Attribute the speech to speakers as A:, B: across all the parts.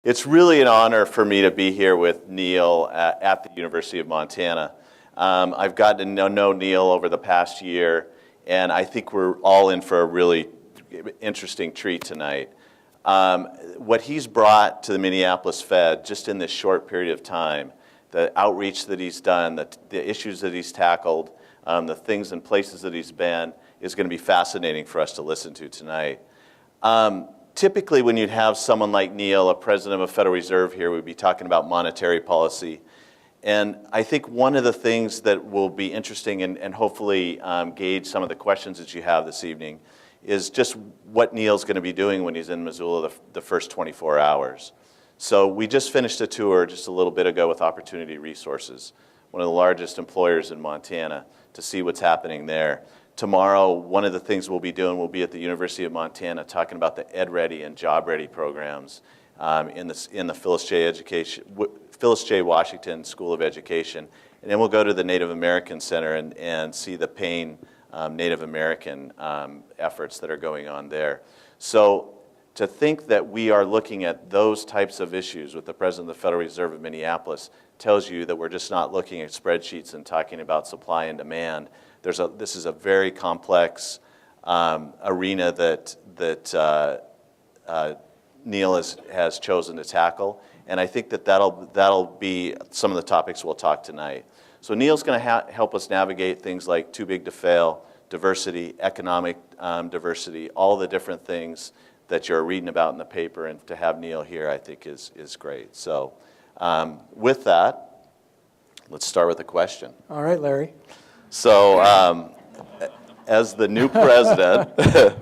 A: It's really an honor for me to be here with Neel at the University of Montana. I've gotten to know Neel over the past year, and I think we're all in for a really interesting treat tonight. What he's brought to the Minneapolis Fed just in this short period of time, the outreach that he's done, the issues that he's tackled, the things and places that he's been, is going to be fascinating for us to listen to tonight. Typically, when you'd have someone like Neel, a president of a Federal Reserve here, we'd be talking about monetary policy. And I think one of the things that will be interesting and hopefully gauge some of the questions that you have this evening is just what Neel's going to be doing when he's in Missoula the first 24 hours. So we just finished a tour just a little bit ago with Opportunity Resources, one of the largest employers in Montana, to see what's happening there. Tomorrow, one of the things we'll be doing will be at the University of Montana talking about the Ed Ready and Job Ready programs in the Phyllis J. Washington School of Education. And then we'll go to the Native American Center and see the Payne Native American efforts that are going on there. So to think that we are looking at those types of issues with the President of the Federal Reserve of Minneapolis tells you that we're just not looking at spreadsheets and talking about supply and demand. This is a very complex arena that Neel has chosen to tackle, and I think that'll be some of the topics we'll talk tonight. So Neel's going to help us navigate things like too big to fail, diversity, economic diversity, all the different things that you're reading about in the paper, and to have Neel here, I think is great. So with that, let's start with a question.
B: All right, Larry.
A: So, as the new president, of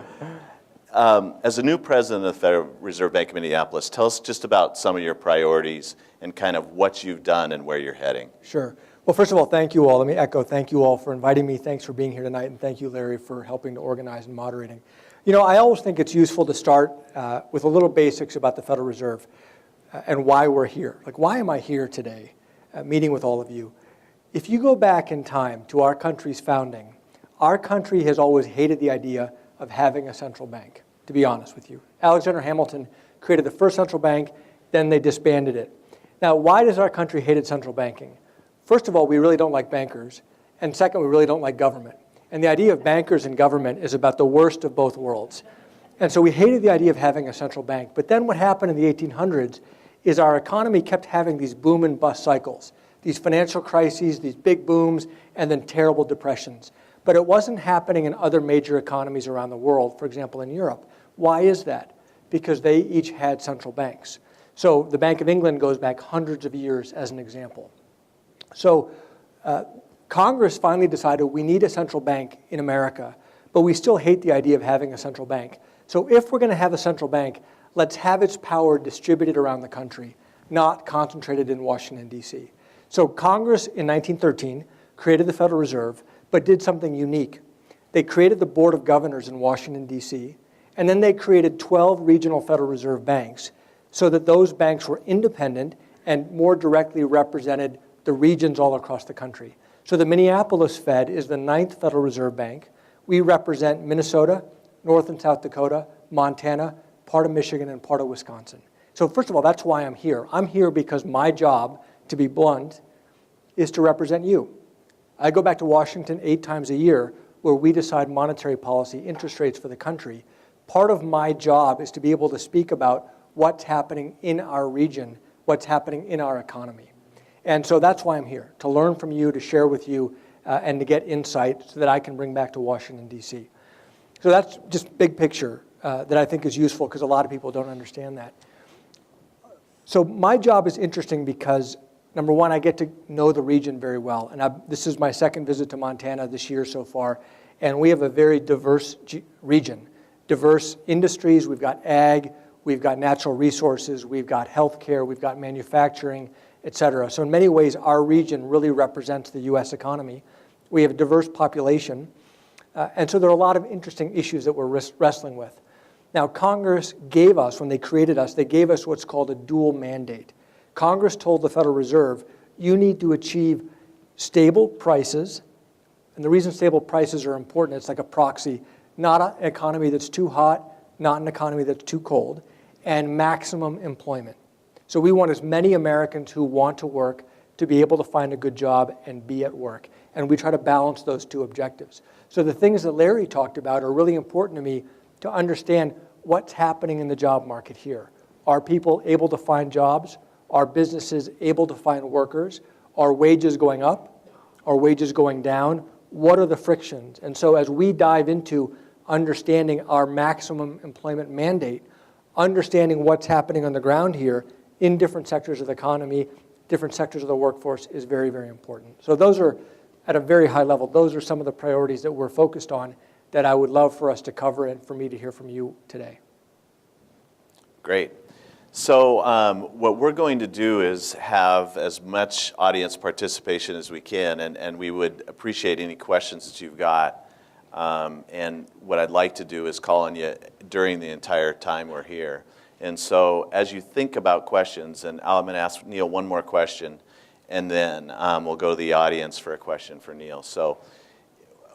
A: the Federal Reserve Bank of Minneapolis, tell us just about some of your priorities and kind of what you've done and where you're heading.
B: Sure. Well, first of all, thank you all. Let me echo thank you all for inviting me. Thanks for being here tonight, and thank you, Larry, for helping to organize and moderating. You know, I always think it's useful to start with a little basics about the Federal Reserve and why we're here. Like, why am I here today meeting with all of you? If you go back in time to our country's founding, our country has always hated the idea of having a central bank, to be honest with you. Alexander Hamilton created the first central bank, then they disbanded it. Now, why does our country hate central banking? First of all, we really don't like bankers, and second, we really don't like government. And the idea of bankers and government is about the worst of both worlds. And so we hated the idea of having a central bank. But then what happened in the 1800s is our economy kept having these boom and bust cycles. These financial crises, these big booms, and then terrible depressions. But it wasn't happening in other major economies around the world, for example, in Europe. Why is that? Because they each had central banks. So the Bank of England goes back hundreds of years as an example. So Congress finally decided we need a central bank in America, but we still hate the idea of having a central bank. So if we're going to have a central bank, let's have its power distributed around the country, not concentrated in Washington, D.C. So Congress in 1913 created the Federal Reserve, but did something unique. They created the Board of Governors in Washington, D.C., and then they created 12 regional Federal Reserve banks so that those banks were independent and more directly represented the regions all across the country. So the Minneapolis Fed is the 9th Federal Reserve Bank. We represent Minnesota, North and South Dakota, Montana, part of Michigan, and part of Wisconsin. So first of all, that's why I'm here. I'm here because my job, to be blunt, is to represent you. I go back to Washington 8 times a year where we decide monetary policy, interest rates for the country. Part of my job is to be able to speak about what's happening in our region, what's happening in our economy. And so that's why I'm here, to learn from you, to share with you, and to get insight so that I can bring back to Washington, D.C. So that's just big picture that I think is useful because a lot of people don't understand that. So my job is interesting because, number one, I get to know the region very well. And this is my second visit to Montana this year so far. And we have a very diverse region, diverse industries. We've got ag, we've got natural resources, we've got healthcare, we've got manufacturing, et cetera. So in many ways, our region really represents the U.S. economy. We have a diverse population. And so there are a lot of interesting issues that we're wrestling with. Now, Congress gave us, when they created us, they gave us what's called a dual mandate. Congress told the Federal Reserve, you need to achieve stable prices. And the reason stable prices are important, it's like a proxy, not an economy that's too hot, not an economy that's too cold, and maximum employment. So we want as many Americans who want to work to be able to find a good job and be at work. And we try to balance those two objectives. So the things that Larry talked about are really important to me to understand what's happening in the job market here. Are people able to find jobs? Are businesses able to find workers? Are wages going up? Are wages going down? What are the frictions? And so as we dive into understanding our maximum employment mandate, understanding what's happening on the ground here in different sectors of the economy, different sectors of the workforce is very, very important. So those are, at a very high level, those are some of the priorities that we're focused on that I would love for us to cover and for me to hear from you today.
A: Great. So what we're going to do is have as much audience participation as we can, and we would appreciate any questions that you've got. And what I'd like to do is call on you during the entire time we're here. And so as you think about questions, and I'm going to ask Neel one more question, and then we'll go to the audience for a question for Neel. So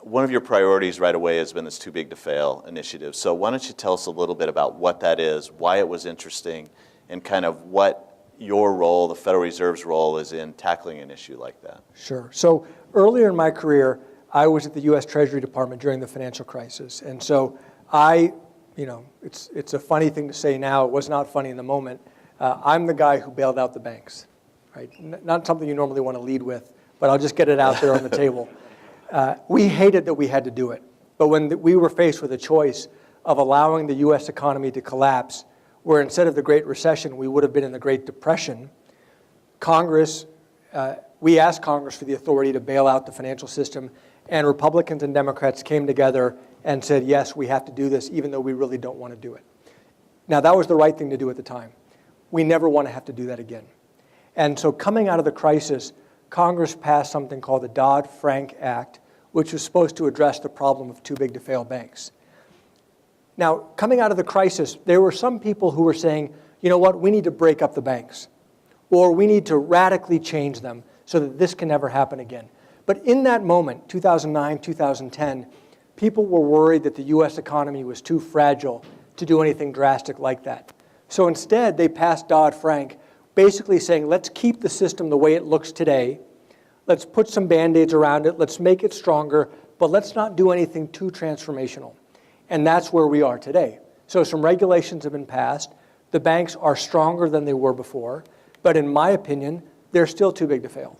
A: one of your priorities right away has been this Too Big to Fail initiative. So why don't you tell us a little bit about what that is, why it was interesting, and kind of what your role, the Federal Reserve's role, is in tackling an issue like that.
B: Sure. So earlier in my career, I was at the U.S. Treasury Department during the financial crisis. And so it's a funny thing to say now. It was not funny in the moment. I'm the guy who bailed out the banks, right? Not something you normally want to lead with, but I'll just get it out there on the table. We hated that we had to do it. But when we were faced with a choice of allowing the U.S. economy to collapse, where instead of the Great Recession, we would have been in the Great Depression, we asked Congress for the authority to bail out the financial system, and Republicans and Democrats came together and said, yes, we have to do this, even though we really don't want to do it. Now, that was the right thing to do at the time. We never want to have to do that again. And so coming out of the crisis, Congress passed something called the Dodd-Frank Act, which was supposed to address the problem of too big to fail banks. Now, coming out of the crisis, there were some people who were saying, you know what, we need to break up the banks, or we need to radically change them so that this can never happen again. But in that moment, 2009, 2010, people were worried that the U.S. economy was too fragile to do anything drastic like that. So instead, they passed Dodd-Frank, basically saying, let's keep the system the way it looks today. Let's put some Band-Aids around it. Let's make it stronger, but let's not do anything too transformational. And that's where we are today. So some regulations have been passed. The banks are stronger than they were before. But in my opinion, they're still too big to fail.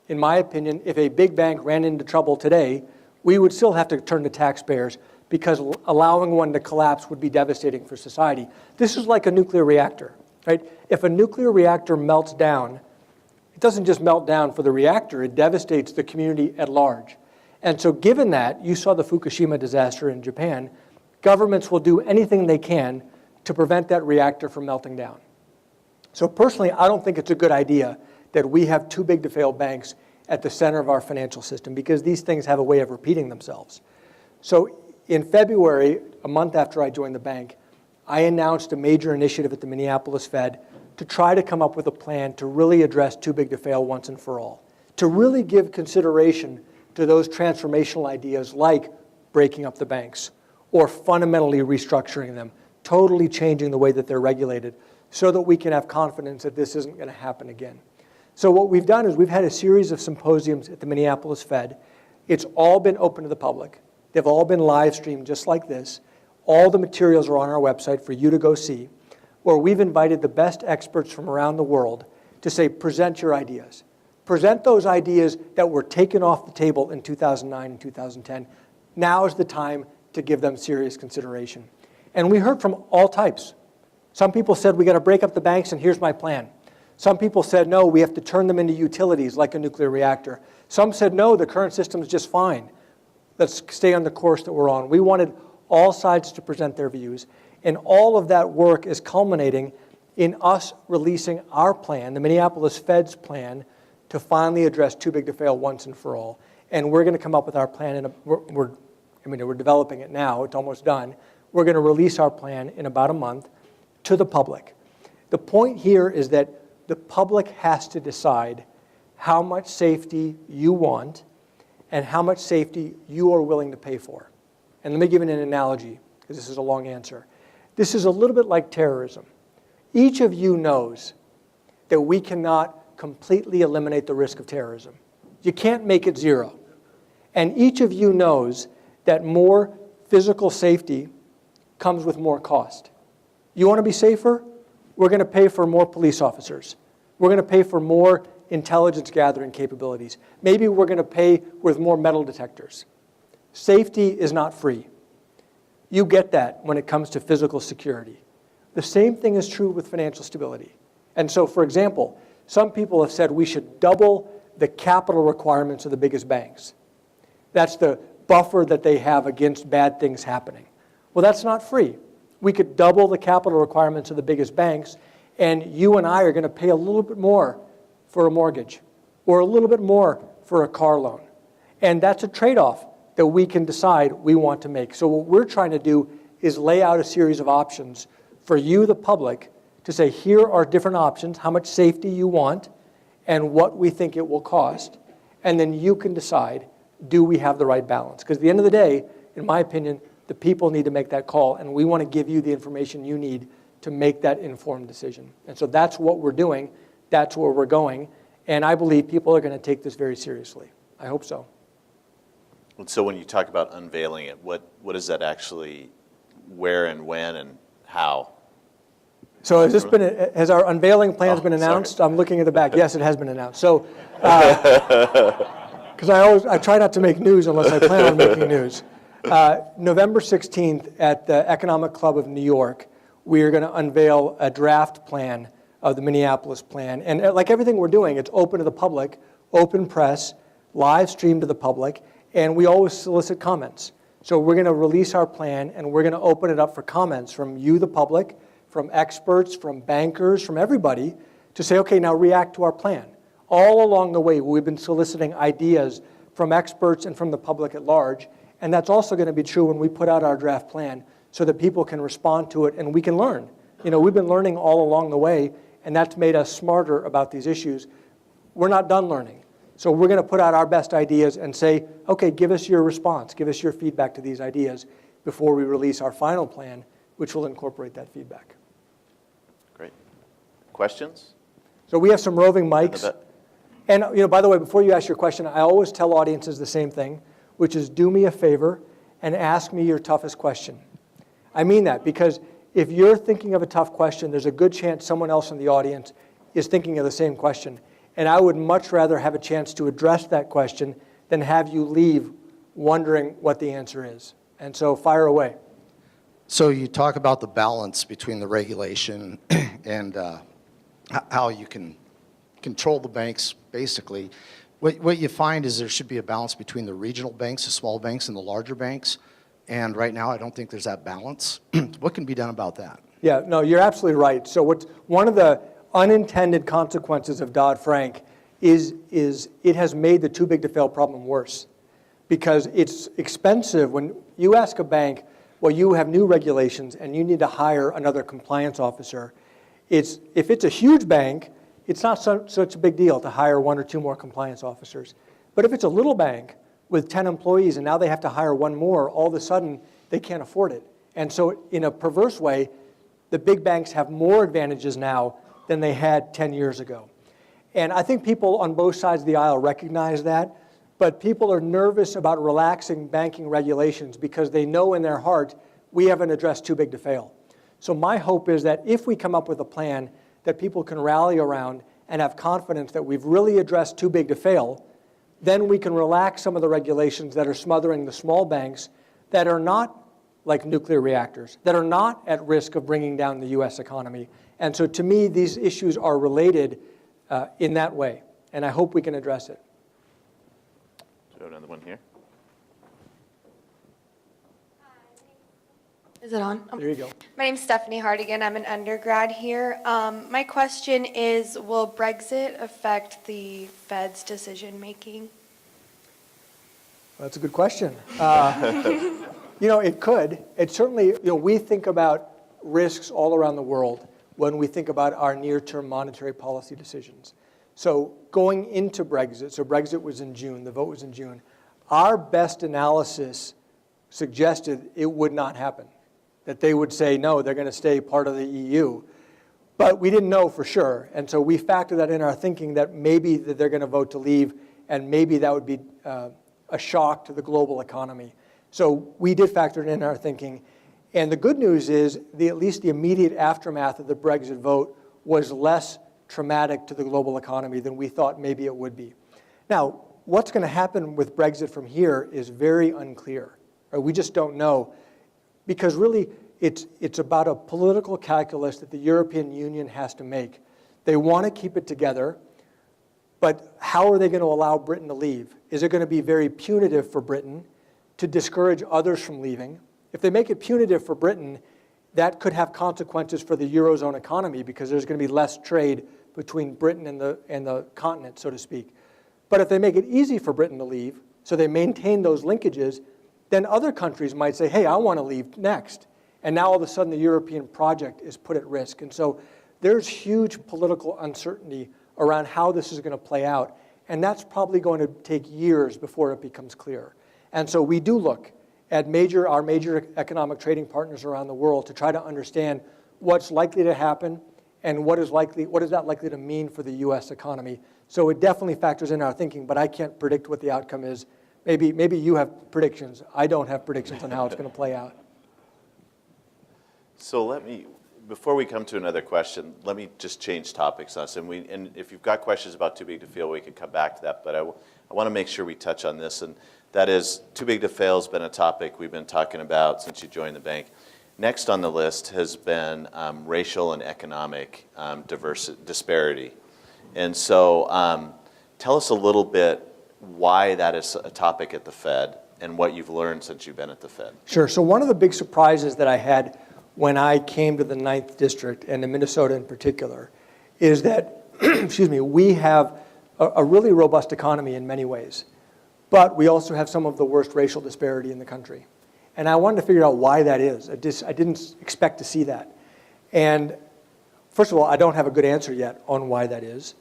B: In my opinion, if a big bank ran into trouble today, we would still have to turn to taxpayers because allowing one to collapse would be devastating for society. This is like a nuclear reactor, right? If a nuclear reactor melts down, it doesn't just melt down for the reactor, it devastates the community at large. And so given that, you saw the Fukushima disaster in Japan, governments will do anything they can to prevent that reactor from melting down. So personally, I don't think it's a good idea that we have too big to fail banks at the center of our financial system because these things have a way of repeating themselves. So in February, a month after I joined the bank, I announced a major initiative at the Minneapolis Fed to try to come up with a plan to really address too big to fail once and for all, to really give consideration to those transformational ideas like breaking up the banks or fundamentally restructuring them, totally changing the way that they're regulated so that we can have confidence that this isn't going to happen again. So what we've done is we've had a series of symposiums at the Minneapolis Fed. It's all been open to the public. They've all been live streamed just like this. All the materials are on our website for you to go see, where we've invited the best experts from around the world to say, present your ideas. Present those ideas that were taken off the table in 2009 and 2010. Now is the time to give them serious consideration. And we heard from all types. Some people said, we got to break up the banks and here's my plan. Some people said, no, we have to turn them into utilities like a nuclear reactor. Some said, no, the current system is just fine. Let's stay on the course that we're on. We wanted all sides to present their views. And all of that work is culminating in us releasing our plan, the Minneapolis Fed's plan, to finally address too big to fail once and for all. And we're going to come up with our plan. We're developing it now. It's almost done. We're going to release our plan in about a month to the public. The point here is that the public has to decide how much safety you want and how much safety you are willing to pay for. And let me give you an analogy, because this is a long answer. This is a little bit like terrorism. Each of you knows that we cannot completely eliminate the risk of terrorism. You can't make it zero. And each of you knows that more physical safety comes with more cost. You want to be safer? We're going to pay for more police officers. We're going to pay for more intelligence gathering capabilities. Maybe we're going to pay with more metal detectors. Safety is not free. You get that when it comes to physical security. The same thing is true with financial stability. And so, for example, some people have said we should double the capital requirements of the biggest banks. That's the buffer that they have against bad things happening. Well, that's not free. We could double the capital requirements of the biggest banks, and you and I are going to pay a little bit more for a mortgage or a little bit more for a car loan. And that's a trade-off that we can decide we want to make. So what we're trying to do is lay out a series of options for you, the public, to say, here are different options, how much safety you want, and what we think it will cost. And then you can decide, do we have the right balance? Because at the end of the day, in my opinion, the people need to make that call, and we want to give you the information you need to make that informed decision. And so that's what we're doing. That's where we're going. And I believe people are going to take this very seriously. I hope so.
A: And so when you talk about unveiling it, what is that actually, where and when and how?
B: So has our unveiling plans been announced? Sorry. I'm looking at the back. Yes, it has been announced. So, because I try not to make news unless I plan on making news. November 16th at the Economic Club of New York, we are going to unveil a draft plan of the Minneapolis plan. And like everything we're doing, it's open to the public, open press, live stream to the public, and we always solicit comments. So we're going to release our plan, and we're going to open it up for comments from you, the public, from experts, from bankers, from everybody, to say, okay, now react to our plan. All along the way, we've been soliciting ideas from experts and from the public at large, and that's also going to be true when we put out our draft plan so that people can respond to it and we can learn. You know, we've been learning all along the way, and that's made us smarter about these issues. We're not done learning. So we're going to put out our best ideas and say, okay, give us your response, give us your feedback to these ideas before we release our final plan, which will incorporate that feedback.
A: Great. Questions?
B: So we have some roving mics. And you know, by the way, before you ask your question, I always tell audiences the same thing, which is do me a favor and ask me your toughest question. I mean that because if you're thinking of a tough question, there's a good chance someone else in the audience is thinking of the same question. And I would much rather have a chance to address that question than have you leave wondering what the answer is. And so fire away.
C: So you talk about the balance between the regulation and how you can control the banks, basically. What you find is there should be a balance between the regional banks, the small banks, and the larger banks. And right now, I don't think there's that balance. What can be done about that?
B: Yeah, no, you're absolutely right. So one of the unintended consequences of Dodd-Frank is it has made the too big to fail problem worse because it's expensive. When you ask a bank, well, you have new regulations and you need to hire another compliance officer. If it's a huge bank, it's not such a big deal to hire one or two more compliance officers. But if it's a little bank with 10 employees and now they have to hire one more, all of a sudden they can't afford it. And so in a perverse way, the big banks have more advantages now than they had 10 years ago. And I think people on both sides of the aisle recognize that, but people are nervous about relaxing banking regulations because they know in their heart we haven't addressed too big to fail. So my hope is that if we come up with a plan that people can rally around and have confidence that we've really addressed too big to fail, then we can relax some of the regulations that are smothering the small banks that are not like nuclear reactors, that are not at risk of bringing down the US economy. And so to me, these issues are related in that way, and I hope we can address it.
A: So another one here.
D: Is it on?
B: There you go.
D: My name's Stephanie Hardigan. I'm an undergrad here. My question is, will Brexit affect the Fed's decision-making?
B: That's a good question. You know, it could. It certainly, you know, we think about risks all around the world when we think about our near-term monetary policy decisions. So going into Brexit, so Brexit was in June, the vote was in June, our best analysis suggested it would not happen, that they would say, no, they're going to stay part of the EU. But we didn't know for sure, and so we factored that in our thinking that maybe that they're going to vote to leave, and maybe that would be a shock to the global economy. So we did factor it in our thinking. And the good news is at least the immediate aftermath of the Brexit vote was less traumatic to the global economy than we thought maybe it would be. Now, what's going to happen with Brexit from here is very unclear. Right? We just don't know, because really it's about a political calculus that the European Union has to make. They want to keep it together, but how are they going to allow Britain to leave? Is it going to be very punitive for Britain to discourage others from leaving? If they make it punitive for Britain, that could have consequences for the Eurozone economy, because there's going to be less trade between Britain and the continent, so to speak. But if they make it easy for Britain to leave, so they maintain those linkages, then other countries might say, hey, I want to leave next. And now all of a sudden the European project is put at risk. And so there's huge political uncertainty around how this is going to play out. And that's probably going to take years before it becomes clear. And so we do look at our major economic trading partners around the world to try to understand what's likely to happen and what is that likely to mean for the U.S. economy. So it definitely factors in our thinking, but I can't predict what the outcome is. Maybe you have predictions. I don't have predictions on how it's going to play out.
A: So before we come to another question, let me just change topics on us. And if you've got questions about too big to fail, we can come back to that. But I want to make sure we touch on this, and that is too big to fail has been a topic we've been talking about since you joined the bank. Next on the list has been racial and economic disparity. And so tell us a little bit why that is a topic at the Fed and what you've learned since you've been at the Fed.
B: Sure. So one of the big surprises that I had when I came to the 9th District, and in Minnesota in particular, is that we have a really robust economy in many ways, but we also have some of the worst racial disparity in the country. And I wanted to figure out why that is. I didn't expect to see that. And first of all, I don't have a good answer yet on why that is.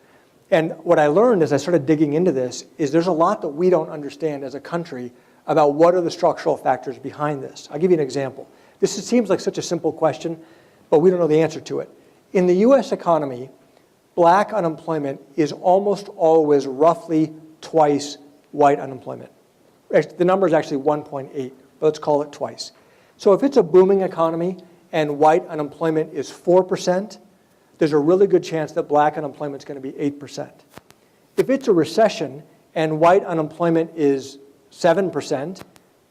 B: And what I learned as I started digging into this is there's a lot that we don't understand as a country about what are the structural factors behind this. I'll give you an example. This seems like such a simple question, but we don't know the answer to it. In the US economy, black unemployment is almost always roughly twice white unemployment. The number is actually 1.8, but let's call it twice. So if it's a booming economy and white unemployment is 4%, there's a really good chance that black unemployment is going to be 8%. If it's a recession and white unemployment is 7%,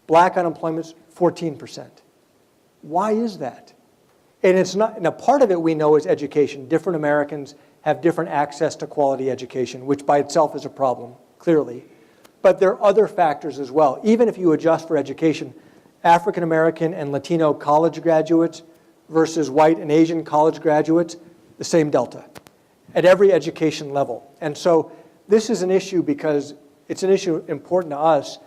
B: black unemployment is 14%. Why is that? And it's not. Now, part of it we know is education. Different Americans have different access to quality education, which by itself is a problem, clearly. But there are other factors as well. Even if you adjust for education, African American and Latino college graduates versus white and Asian college graduates, the same delta at every education level. And so this is an issue because it's an issue important to us.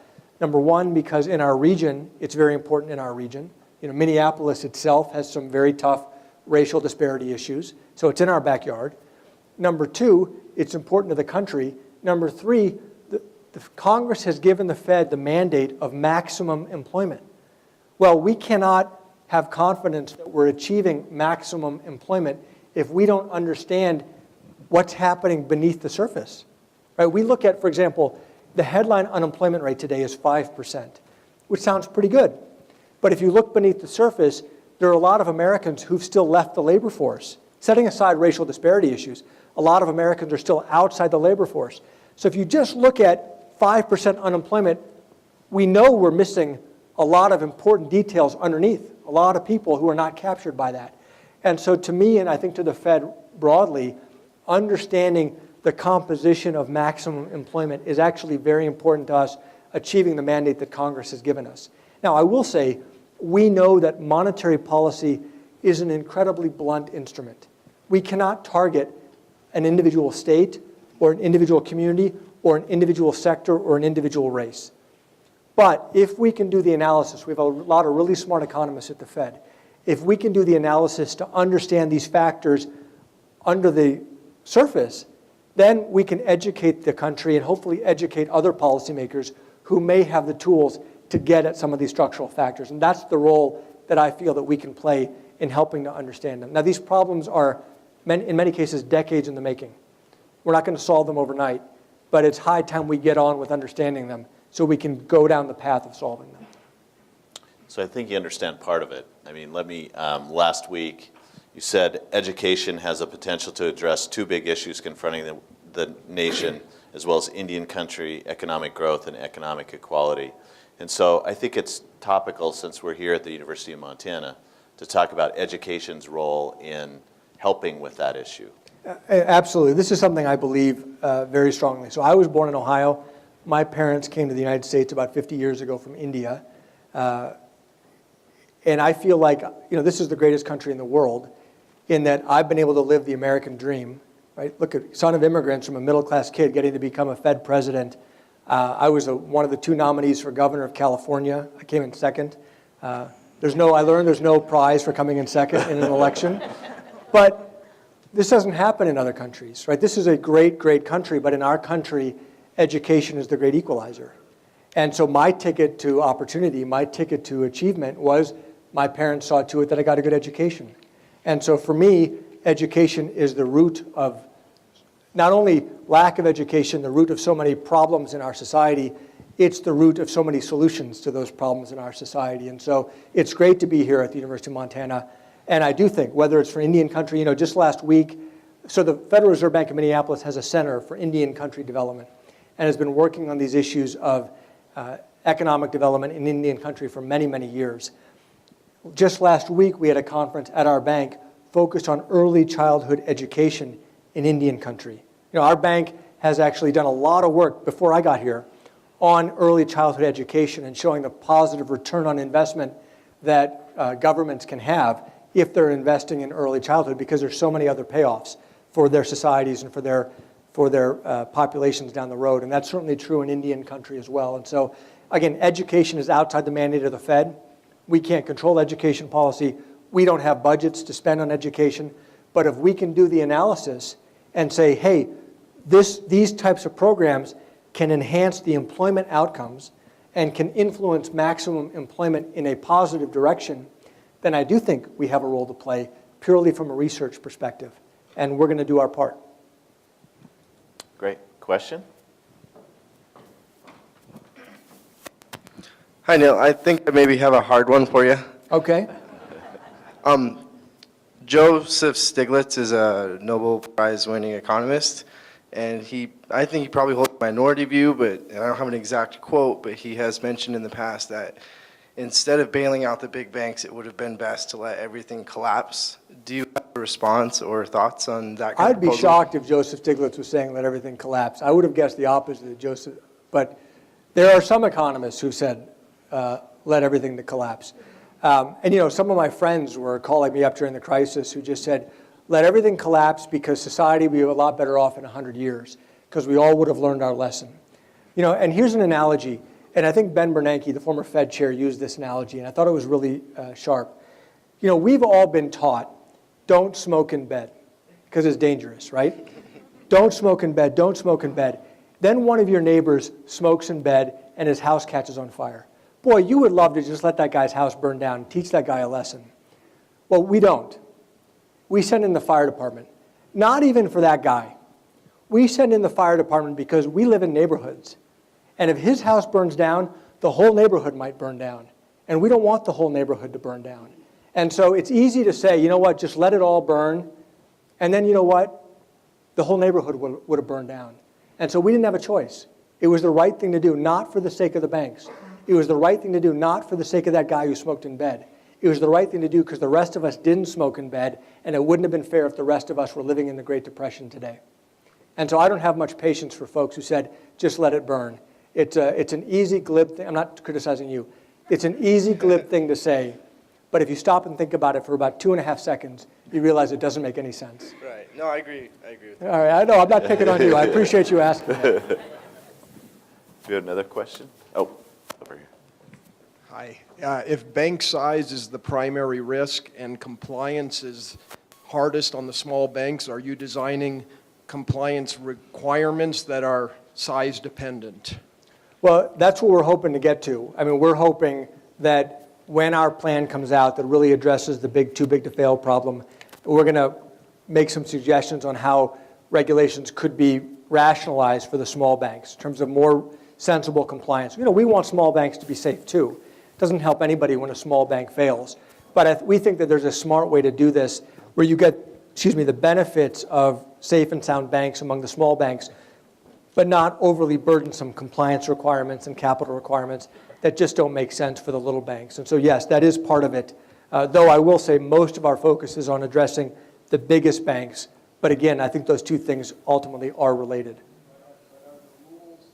B: Number one, because in our region, it's very important in our region. Minneapolis itself has some very tough racial disparity issues, so it's in our backyard. Number two, it's important to the country. Number three, the Congress has given the Fed the mandate of maximum employment. Well, we cannot have confidence that we're achieving maximum employment if we don't understand what's happening beneath the surface. Right? We look at, for example, the headline unemployment rate today is 5%, which sounds pretty good. But if you look beneath the surface, there are a lot of Americans who've still left the labor force. Setting aside racial disparity issues, a lot of Americans are still outside the labor force. So if you just look at 5% unemployment, we know we're missing a lot of important details underneath, a lot of people who are not captured by that. And so to me, and I think to the Fed broadly, understanding the composition of maximum employment is actually very important to us achieving the mandate that Congress has given us. Now, I will say, we know that monetary policy is an incredibly blunt instrument. We cannot target an individual state or an individual community or an individual sector or an individual race. But if we can do the analysis, we have a lot of really smart economists at the Fed. If we can do the analysis to understand these factors under the surface, then we can educate the country and hopefully educate other policymakers who may have the tools to get at some of these structural factors. And that's the role that I feel that we can play in helping to understand them. Now, these problems are in many cases, decades in the making. We're not going to solve them overnight, but it's high time we get on with understanding them so we can go down the path of solving them.
A: So I think you understand part of it. I mean, last week, you said education has a potential to address two big issues confronting the nation, as well as Indian country, economic growth, and economic equality. And so I think it's topical, since we're here at the University of Montana, to talk about education's role in helping with that issue.
B: Absolutely. This is something I believe very strongly. So I was born in Ohio. My parents came to the United States about 50 years ago from India. And I feel like, this is the greatest country in the world in that I've been able to live the American dream, right? Look at son of immigrants from a middle-class kid getting to become a Fed president. I was one of the 2 nominees for governor of California. I came in second. I learned there's no prize for coming in second in an election. But this doesn't happen in other countries, right? This is a great, great country, but in our country, education is the great equalizer. And so my ticket to opportunity, my ticket to achievement was my parents saw to it that I got a good education. And so for me, education is the root of not only lack of education, the root of so many problems in our society, it's the root of so many solutions to those problems in our society. And so it's great to be here at the University of Montana. And I do think, whether it's for Indian country, just last week, so the Federal Reserve Bank of Minneapolis has a Center for Indian Country Development and has been working on these issues of economic development in Indian country for many, many years. Just last week, we had a conference at our bank focused on early childhood education in Indian country. Our bank has actually done a lot of work before I got here on early childhood education and showing the positive return on investment that governments can have if they're investing in early childhood, because there's so many other payoffs for their societies and for their populations down the road. And that's certainly true in Indian country as well. And so, again, education is outside the mandate of the Fed. We can't control education policy. We don't have budgets to spend on education. But if we can do the analysis and say, hey, these types of programs can enhance the employment outcomes and can influence maximum employment in a positive direction, then I do think we have a role to play purely from a research perspective. And we're going to do our part.
A: Great. Question?
E: Hi, Neil. I think I maybe have a hard one for you.
B: Okay.
E: Joseph Stiglitz is a Nobel Prize-winning economist, and I think he probably holds a minority view, but I don't have an exact quote, but he has mentioned in the past that instead of bailing out the big banks, it would have been best to let everything collapse. Do you have a response or thoughts on that kind of
B: I'd be
E: proposal?
B: shocked if Joseph Stiglitz was saying let everything collapse. I would have guessed the opposite of Joseph. But there are some economists who said let everything to collapse. And some of my friends were calling me up during the crisis who just said, let everything collapse because society would be a lot better off in 100 years because we all would have learned our lesson. And here's an analogy. And I think Ben Bernanke, the former Fed chair, used this analogy, and I thought it was really sharp. We've all been taught, don't smoke in bed, because it's dangerous, right? Don't smoke in bed, don't smoke in bed. Then one of your neighbors smokes in bed, and his house catches on fire. Boy, you would love to just let that guy's house burn down and teach that guy a lesson. Well, we don't. We send in the fire department. Not even for that guy. We send in the fire department because we live in neighborhoods. And if his house burns down, the whole neighborhood might burn down. And we don't want the whole neighborhood to burn down. And so it's easy to say, you know what, just let it all burn. And then you know what? The whole neighborhood would have burned down. And so we didn't have a choice. It was the right thing to do, not for the sake of the banks. It was the right thing to do, not for the sake of that guy who smoked in bed. It was the right thing to do because the rest of us didn't smoke in bed, and it wouldn't have been fair if the rest of us were living in the Great Depression today. And so I don't have much patience for folks who said, just let it burn. It's an easy, glib thing. I'm not criticizing you. It's an easy, glib thing to say, but if you stop and think about it for about 2.5 seconds, you realize it doesn't make any sense.
E: Right. No, I agree. I agree with that.
B: All right, I know, I'm not picking on you. I appreciate you asking that.
A: Do you have another question? Oh, over here.
F: Hi. If bank size is the primary risk and compliance is hardest on the small banks, are you designing compliance requirements that are size dependent?
B: Well, that's what we're hoping to get to. I mean, we're hoping that when our plan comes out that really addresses the too big to fail problem, we're going to make some suggestions on how regulations could be rationalized for the small banks in terms of more sensible compliance. We want small banks to be safe too. It doesn't help anybody when a small bank fails. But we think that there's a smart way to do this where you get, the benefits of safe and sound banks among the small banks, but not overly burdensome compliance requirements and capital requirements that just don't make sense for the little banks. And so yes, that is part of it. Though I will say most of our focus is on addressing the biggest banks. But again, I think those two things ultimately are related.
F: But are the rules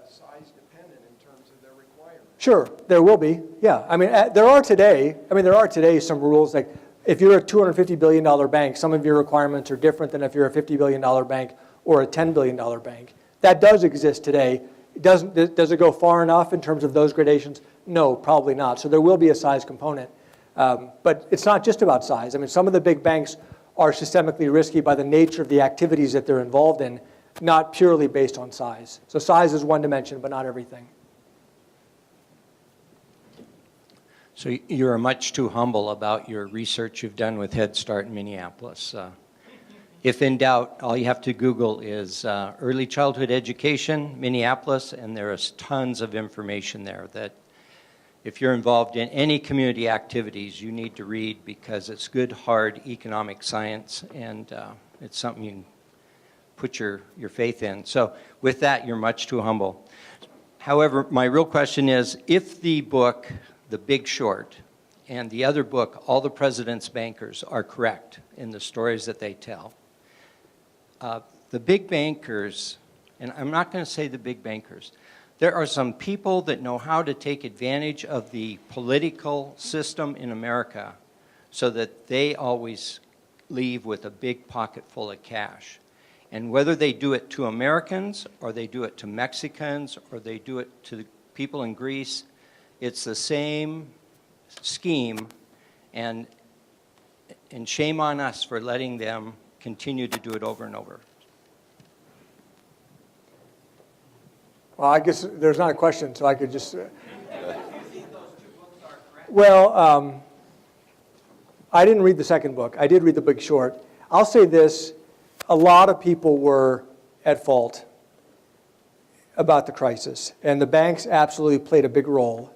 F: size dependent in terms of their requirements?
B: Sure, there will be. Yeah, there are today some rules like if you're a $250 billion bank, some of your requirements are different than if you're a $50 billion bank or a $10 billion bank. That does exist today. Does it go far enough in terms of those gradations? No, probably not. So there will be a size component. But it's not just about size. Some of the big banks are systemically risky by the nature of the activities that they're involved in, not purely based on size. So size is one dimension, but not everything.
G: So you're much too humble about your research you've done with Head Start in Minneapolis. If in doubt, all you have to Google is early childhood education, Minneapolis, and there is tons of information there that if you're involved in any community activities, you need to read because it's good, hard economic science, and it's something you can put your faith in. So with that, you're much too humble. However, my real question is, if the book, The Big Short, and the other book, All the President's Bankers, are correct in the stories that they tell, the big bankers, and I'm not going to say the big bankers, there are some people that know how to take advantage of the political system in America so that they always leave with a big pocket full of cash. And whether they do it to Americans or they do it to Mexicans or they do it to the people in Greece, it's the same scheme, and shame on us for letting them continue to do it over and over.
B: Well, I guess there's not a question, so I could just... Well, I didn't read the second book. I did read The Big Short. I'll say this. A lot of people were at fault about the crisis, and the banks absolutely played a big role,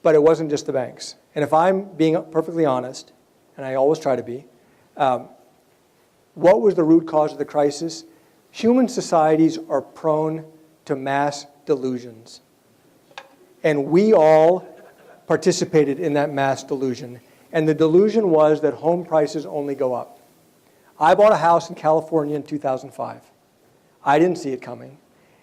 B: but it wasn't just the banks. And if I'm being perfectly honest, and I always try to be, what was the root cause of the crisis? Human societies are prone to mass delusions. And we all participated in that mass delusion. And the delusion was that home prices only go up. I bought a house in California in 2005. I didn't see it coming.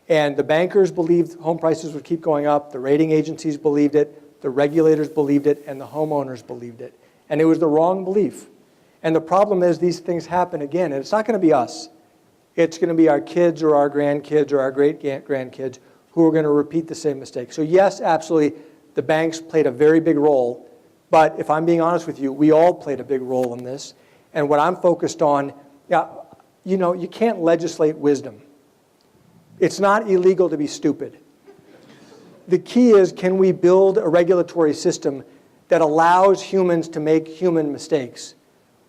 B: And the bankers believed home prices would keep going up. The rating agencies believed it. The regulators believed it. And the homeowners believed it. And it was the wrong belief. And the problem is these things happen again. And it's not going to be us. It's going to be our kids or our grandkids or our great-grandkids who are going to repeat the same mistake. So yes, absolutely, the banks played a very big role. But if I'm being honest with you, we all played a big role in this. And what I'm focused on, you can't legislate wisdom. It's not illegal to be stupid. The key is, can we build a regulatory system that allows humans to make human mistakes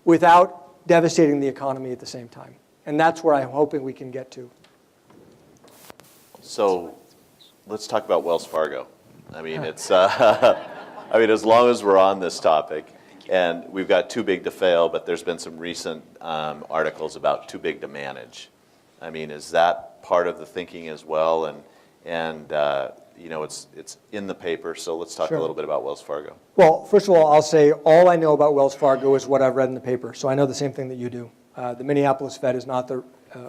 B: without devastating the economy at the same time? And that's where I'm hoping we can get to.
A: So let's talk about Wells Fargo. It's, as long as we're on this topic, and we've got too big to fail, but there's been some recent articles about too big to manage. Is that part of the thinking as well? And it's in the paper, so let's talk a little bit about Wells Fargo.
B: Well, first of all, I'll say all I know about Wells Fargo is what I've read in the paper, so I know the same thing that you do. The Minneapolis Fed is not the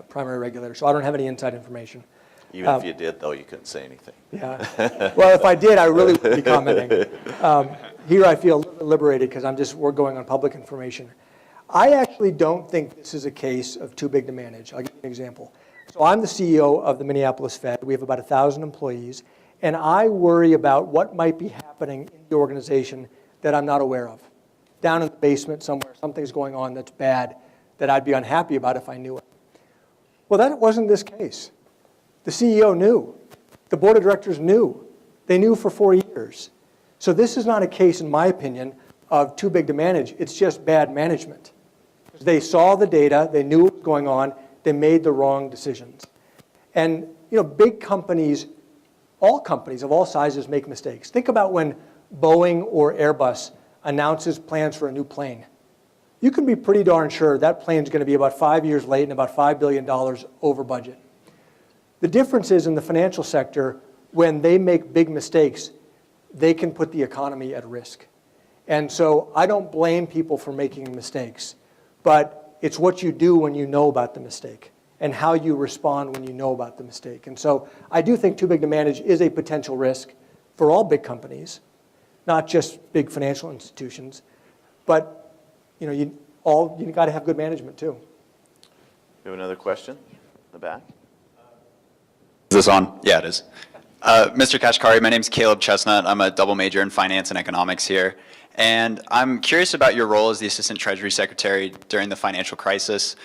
B: primary regulator, so I don't have any inside information.
A: Even if you did, though, you couldn't say anything.
B: Yeah. Well, if I did, I really would be commenting. Here I feel liberated because we're going on public information. I actually don't think this is a case of too big to manage. I'll give you an example. So I'm the CEO of the Minneapolis Fed. We have about 1,000 employees, and I worry about what might be happening in the organization that I'm not aware of. Down in the basement somewhere, something's going on that's bad that I'd be unhappy about if I knew it. Well, that wasn't this case. The CEO knew. The board of directors knew. They knew for 4 years. So this is not a case, in my opinion, of too big to manage. It's just bad management. They saw the data, they knew what was going on, they made the wrong decisions. And big companies, all companies of all sizes make mistakes. Think about when Boeing or Airbus announces plans for a new plane. You can be pretty darn sure that plane's going to be about 5 years late and about $5 billion over budget. The difference is in the financial sector, when they make big mistakes, they can put the economy at risk. And so I don't blame people for making mistakes, but it's what you do when you know about the mistake and how you respond when you know about the mistake. And so I do think too big to manage is a potential risk for all big companies, not just big financial institutions, but you got to have good management too.
A: We have another question in the back.
H: Is this on? Yeah, it is. Mr. Kashkari, my name's Caleb Chestnut. I'm a double major in finance and economics here. And I'm curious about your role as the Assistant Treasury Secretary during the financial crisis.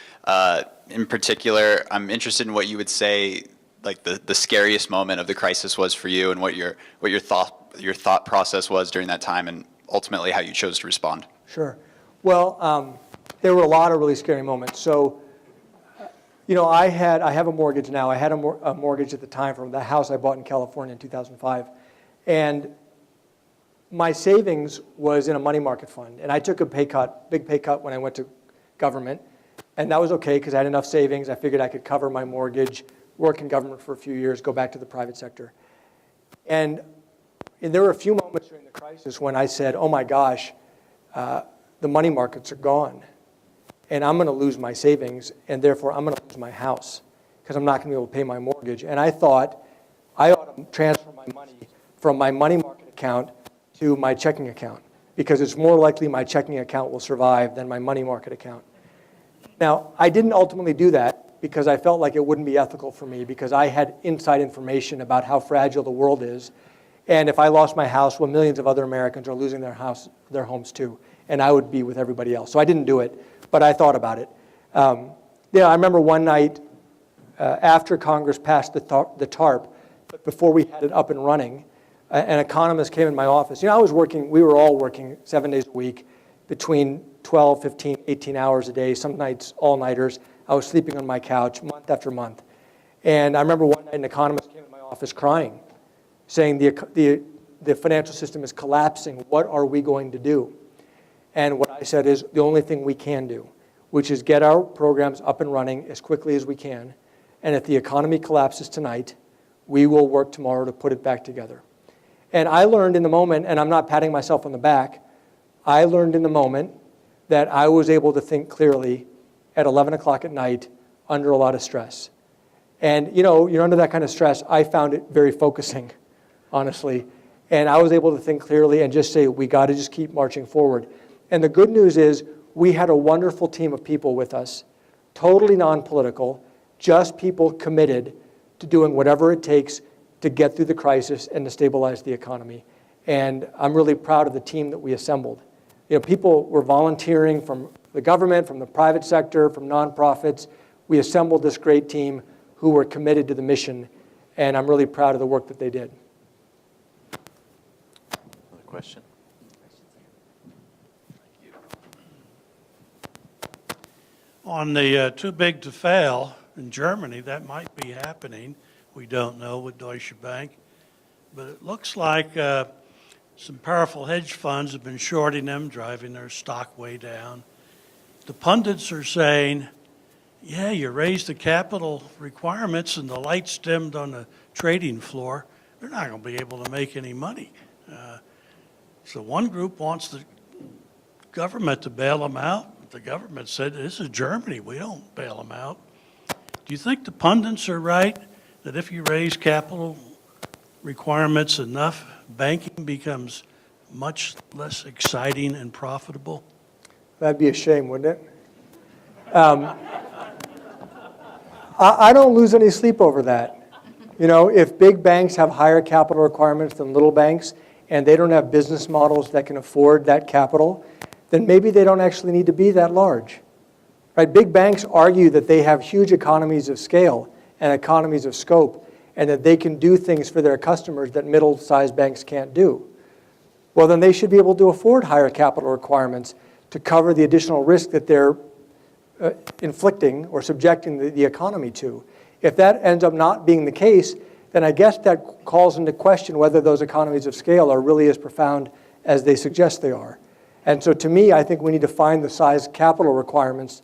H: In particular, I'm interested in what you would say like the scariest moment of the crisis was for you and what your thought process was during that time and ultimately how you chose to respond.
B: Sure. Well, there were a lot of really scary moments. So, I have a mortgage now. I had a mortgage at the time from the house I bought in California in 2005. And my savings was in a money market fund. And I took a big pay cut when I went to government. And that was okay because I had enough savings. I figured I could cover my mortgage, work in government for a few years, go back to the private sector. And there were a few moments during the crisis when I said, oh my gosh, the money markets are gone. And I'm going to lose my savings, and therefore I'm going to lose my house because I'm not going to be able to pay my mortgage. And I thought I ought to transfer my money from my money market account to my checking account because it's more likely my checking account will survive than my money market account. Now, I didn't ultimately do that because I felt like it wouldn't be ethical for me because I had inside information about how fragile the world is. And if I lost my house, well, millions of other Americans are losing their homes too, and I would be with everybody else. So I didn't do it, but I thought about it. I remember one night after Congress passed the TARP, but before we had it up and running, an economist came in my office. We were all working 7 days a week between 12, 15, 18 hours a day, some nights all-nighters. I was sleeping on my couch month after month. And I remember one night an economist came in my office crying, saying the financial system is collapsing. What are we going to do? And what I said is the only thing we can do, which is get our programs up and running as quickly as we can. And if the economy collapses tonight, we will work tomorrow to put it back together. And I learned in the moment, and I'm not patting myself on the back, I learned in the moment that I was able to think clearly at 11 o'clock at night under a lot of stress. And you're under that kind of stress. I found it very focusing, honestly. And I was able to think clearly and just say, we got to just keep marching forward. And the good news is we had a wonderful team of people with us, totally non-political, just people committed to doing whatever it takes to get through the crisis and to stabilize the economy. And I'm really proud of the team that we assembled. People were volunteering from the government, from the private sector, from nonprofits. We assembled this great team who were committed to the mission, and I'm really proud of the work that they did.
A: Another question?
I: On the too big to fail in Germany, that might be happening. We don't know with Deutsche Bank. But it looks like some powerful hedge funds have been shorting them, driving their stock way down. The pundits are saying, yeah, you raised the capital requirements and the lights dimmed on the trading floor. They're not going to be able to make any money. So one group wants the government to bail them out. The government said, this is Germany, we don't bail them out. Do you think the pundits are right that if you raise capital requirements enough, banking becomes much less exciting and profitable?
B: That'd be a shame, wouldn't it? I don't lose any sleep over that. If big banks have higher capital requirements than little banks, and they don't have business models that can afford that capital, then maybe they don't actually need to be that large. Right? Big banks argue that they have huge economies of scale and economies of scope, and that they can do things for their customers that middle-sized banks can't do. Well, then they should be able to afford higher capital requirements to cover the additional risk that they're inflicting or subjecting the economy to. If that ends up not being the case, then I guess that calls into question whether those economies of scale are really as profound as they suggest they are. And so to me, I think we need to find the size capital requirements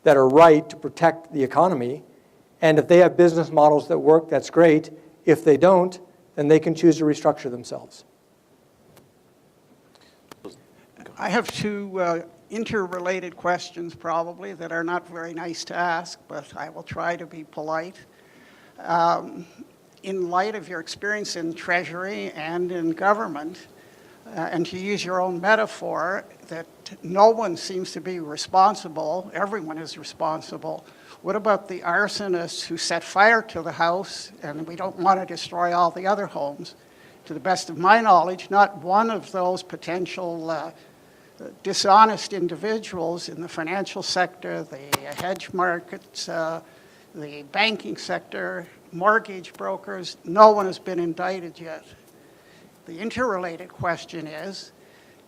B: that are right to protect the economy. And if they have business models that work, that's great. If they don't, then they can choose to restructure themselves.
J: I have two interrelated questions probably that are not very nice to ask, but I will try to be polite. In light of your experience in Treasury and in government, and to use your own metaphor, that no one seems to be responsible, everyone is responsible. What about the arsonists who set fire to the house, and we don't want to destroy all the other homes? To the best of my knowledge, not one of those potential dishonest individuals in the financial sector, the hedge markets, the banking sector, mortgage brokers, no one has been indicted yet. The interrelated question is,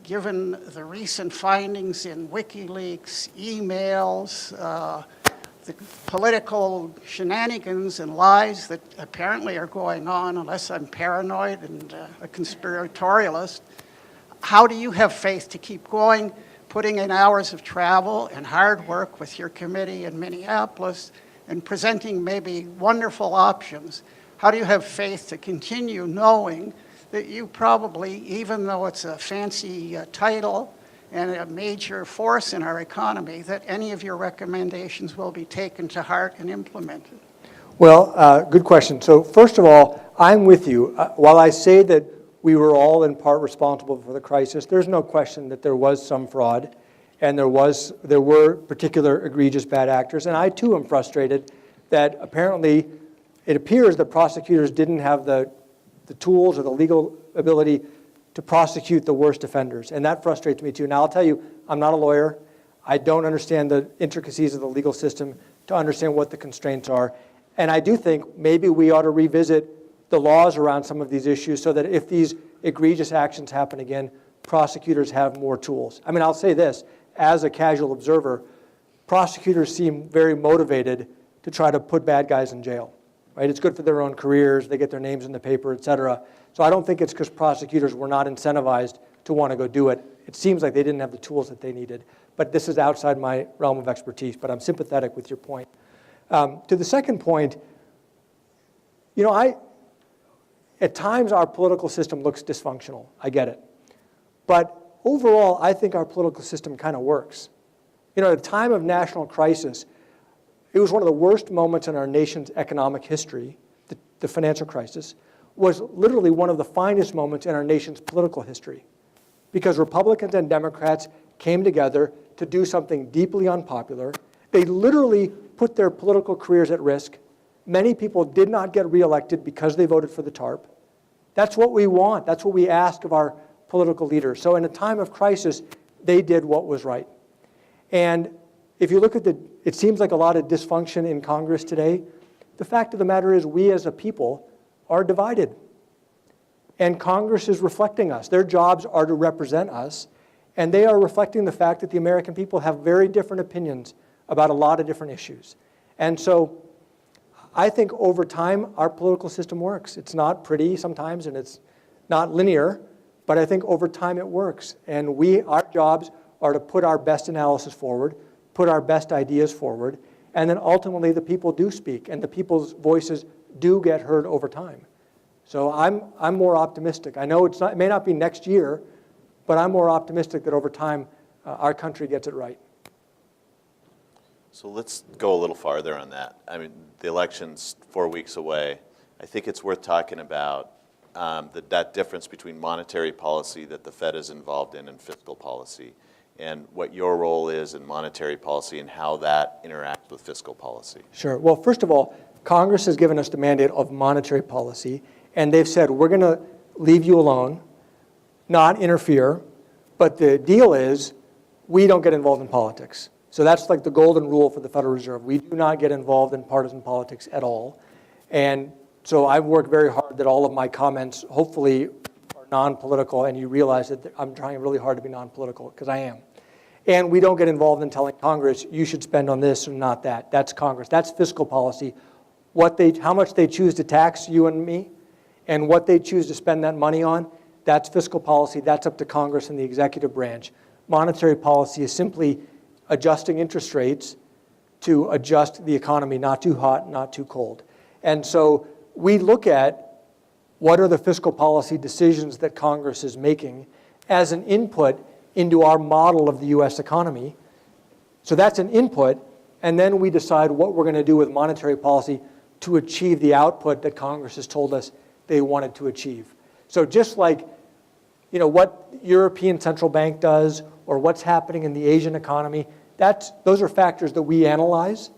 J: given the recent findings in WikiLeaks, emails, the political shenanigans and lies that apparently are going on, unless I'm paranoid and a conspiratorialist, how do you have faith to keep going, putting in hours of travel and hard work with your committee in Minneapolis and presenting maybe wonderful options? How do you have faith to continue knowing that you probably, even though it's a fancy title and a major force in our economy, that any of your recommendations will be taken to heart and implemented?
B: Well, good question. So first of all, I'm with you. While I say that we were all in part responsible for the crisis, there's no question that there was some fraud and there were particular egregious bad actors. And I too am frustrated that apparently it appears that prosecutors didn't have the tools or the legal ability to prosecute the worst offenders. And that frustrates me too. Now, I'll tell you, I'm not a lawyer. I don't understand the intricacies of the legal system to understand what the constraints are. And I do think maybe we ought to revisit the laws around some of these issues so that if these egregious actions happen again, prosecutors have more tools. I mean, I'll say this, as a casual observer, prosecutors seem very motivated to try to put bad guys in jail. Right? It's good for their own careers, they get their names in the paper, et cetera. So I don't think it's because prosecutors were not incentivized to want to go do it. It seems like they didn't have the tools that they needed. But this is outside my realm of expertise, but I'm sympathetic with your point. To the second point, at times our political system looks dysfunctional. I get it. But overall, I think our political system kind of works. At a time of national crisis, it was one of the worst moments in our nation's economic history, the financial crisis, was literally one of the finest moments in our nation's political history, because Republicans and Democrats came together to do something deeply unpopular. They literally put their political careers at risk. Many people did not get reelected because they voted for the TARP. That's what we want. That's what we ask of our political leaders. So in a time of crisis, they did what was right. And if you look at it seems like a lot of dysfunction in Congress today. The fact of the matter is we as a people are divided. And Congress is reflecting us. Their jobs are to represent us. And they are reflecting the fact that the American people have very different opinions about a lot of different issues. And so I think over time, our political system works. It's not pretty sometimes, and it's not linear, but I think over time it works. And our jobs are to put our best analysis forward, put our best ideas forward, and then ultimately the people do speak, and the people's voices do get heard over time. So I'm more optimistic. I know it may not be next year, but I'm more optimistic that over time our country gets it right.
A: So let's go a little farther on that. I mean, the election's 4 weeks away. I think it's worth talking about that difference between monetary policy that the Fed is involved in and fiscal policy, and what your role is in monetary policy and how that interacts with fiscal policy.
B: Sure. Well, first of all, Congress has given us the mandate of monetary policy, and they've said, we're going to leave you alone, not interfere, but the deal is we don't get involved in politics. So that's like the golden rule for the Federal Reserve. We do not get involved in partisan politics at all. And so I've worked very hard that all of my comments hopefully are non-political, and you realize that I'm trying really hard to be non-political, because I am. And we don't get involved in telling Congress, you should spend on this or not that. That's Congress. That's fiscal policy. How much they choose to tax you and me, and what they choose to spend that money on, that's fiscal policy. That's up to Congress and the executive branch. Monetary policy is simply adjusting interest rates to adjust the economy, not too hot, not too cold. And so we look at what are the fiscal policy decisions that Congress is making as an input into our model of the US economy. So that's an input, and then we decide what we're going to do with monetary policy to achieve the output that Congress has told us they wanted to achieve. So just like what European Central Bank does or what's happening in the Asian economy, those are factors that we analyze,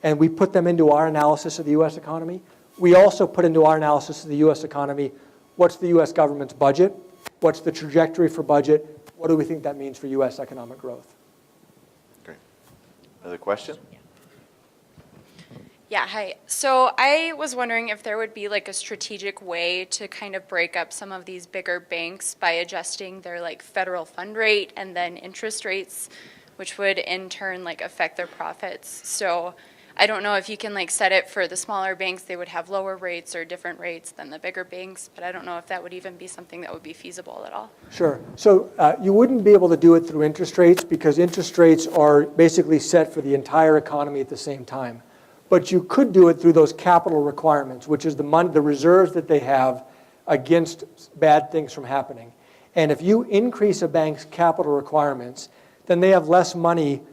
B: and we put them into our analysis of the US economy. We also put into our analysis of the US economy, what's the US government's budget? What's the trajectory for budget? What do we think that means for US economic growth?
A: Great. Another question?
K: Yeah, hi. So I was wondering if there would be like a strategic way to kind of break up some of these bigger banks by adjusting their like federal fund rate and then interest rates, which would in turn like affect their profits. So I don't know if you can like set it for the smaller banks, they would have lower rates or different rates than the bigger banks, but I don't know if that would even be something that would be feasible at all.
B: Sure. So you wouldn't be able to do it through interest rates because interest rates are basically set for the entire economy at the same time. But you could do it through those capital requirements, which is the reserves that they have against bad things from happening. And if you increase a bank's capital requirements, then they have less money,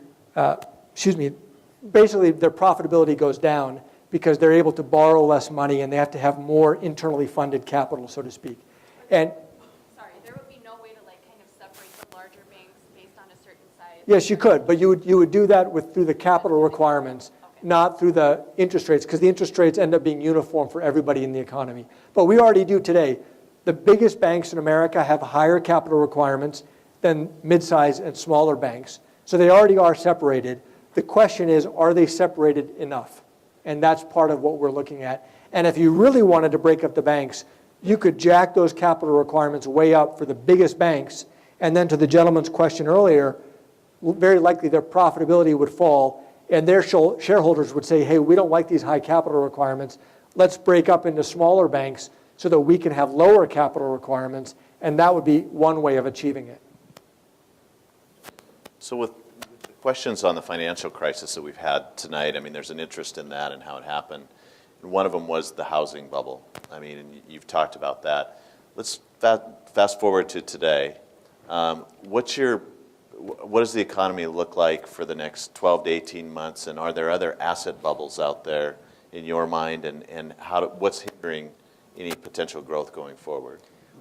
B: basically their profitability goes down because they're able to borrow less money and they have to have more internally funded capital, so to speak. And
K: sorry, there would be no way to like kind of separate the larger banks based on a certain size.
B: yes, you could, but you would do that through the capital requirements, not through the interest rates, because the interest rates end up being uniform for everybody in the economy. But we already do today. The biggest banks in America have higher capital requirements than mid-size and smaller banks. So they already are separated. The question is, are they separated enough? And that's part of what we're looking at. And if you really wanted to break up the banks, you could jack those capital requirements way up for the biggest banks. And then to the gentleman's question earlier, very likely their profitability would fall. And their shareholders would say, hey, we don't like these high capital requirements. Let's break up into smaller banks so that we can have lower capital requirements. And that would be one way of achieving it.
A: So with the questions on the financial crisis that we've had tonight, I mean, there's an interest in that and how it happened. And one of them was the housing bubble. I mean, and you've talked about that. Let's fast forward to today. What does the economy look like for the next 12 to 18 months? And are there other asset bubbles out there in your mind? And what's hindering any potential growth going forward?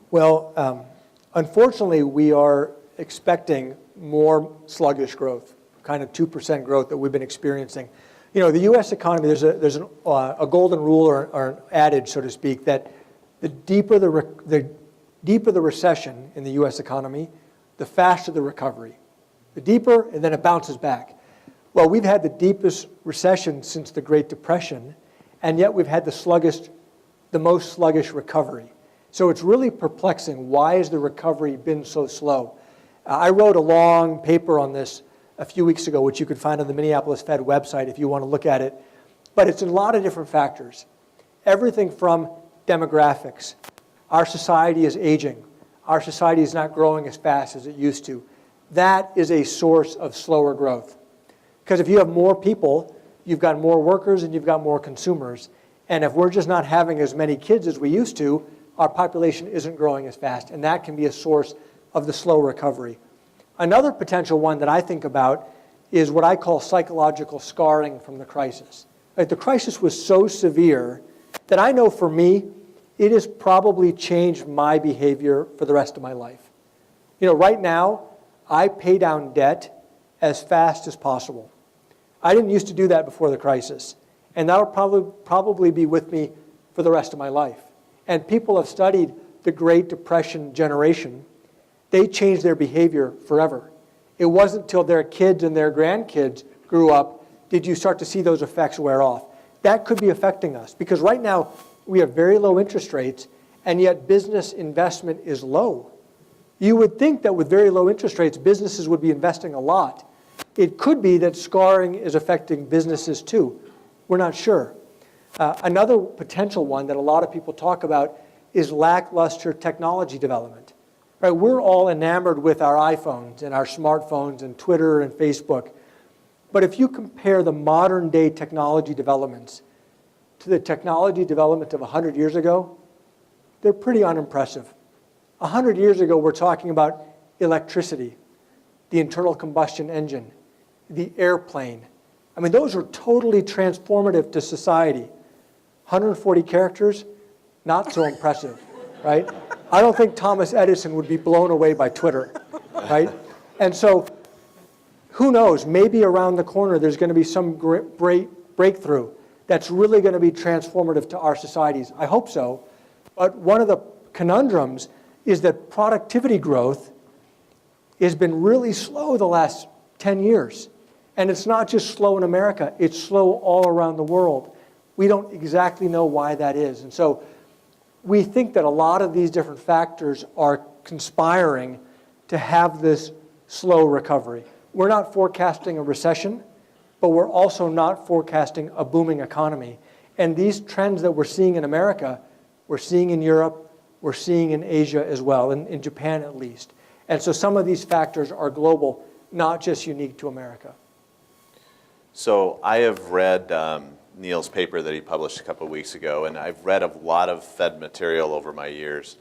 B: Well, unfortunately, we are expecting more sluggish growth, kind of 2% growth that we've been experiencing. The U.S. economy, there's a golden rule or an adage, so to speak, that the deeper the recession in the U.S. economy, the faster the recovery. The deeper, and then it bounces back. Well, we've had the deepest recession since the Great Depression, and yet we've had the most sluggish recovery. So it's really perplexing. Why has the recovery been so slow? I wrote a long paper on this a few weeks ago, which you can find on the Minneapolis Fed website if you want to look at it. But it's a lot of different factors. Everything from demographics. Our society is aging. Our society is not growing as fast as it used to. That is a source of slower growth. Because if you have more people, you've got more workers and you've got more consumers. And if we're just not having as many kids as we used to, our population isn't growing as fast. And that can be a source of the slow recovery. Another potential one that I think about is what I call psychological scarring from the crisis. The crisis was so severe that I know for me, it has probably changed my behavior for the rest of my life. Right now, I pay down debt as fast as possible. I didn't used to do that before the crisis. And that'll probably be with me for the rest of my life. And people have studied the Great Depression generation. They changed their behavior forever. It wasn't until their kids and their grandkids grew up did you start to see those effects wear off. That could be affecting us because right now we have very low interest rates and yet business investment is low. You would think that with very low interest rates, businesses would be investing a lot. It could be that scarring is affecting businesses too. We're not sure. Another potential one that a lot of people talk about is lackluster technology development. Right? We're all enamored with our iPhones and our smartphones and Twitter and Facebook. But if you compare the modern day technology developments to the technology development of 100 years ago, they're pretty unimpressive. 100 years ago, we're talking about electricity, the internal combustion engine, the airplane. I mean, those are totally transformative to society. 140 characters, not so impressive, right? I don't think Thomas Edison would be blown away by Twitter, right? And so, who knows, maybe around the corner there's going to be some great breakthrough that's really going to be transformative to our societies. I hope so. But one of the conundrums is that productivity growth has been really slow the last 10 years. And it's not just slow in America, it's slow all around the world. We don't exactly know why that is. And so we think that a lot of these different factors are conspiring to have this slow recovery. We're not forecasting a recession, but we're also not forecasting a booming economy. And these trends that we're seeing in America, we're seeing in Europe, we're seeing in Asia as well, in Japan at least. And so some of these factors are global, not just unique to America.
A: So I have read Neel's paper that he published a couple of weeks ago, and I've read a lot of Fed material over my years.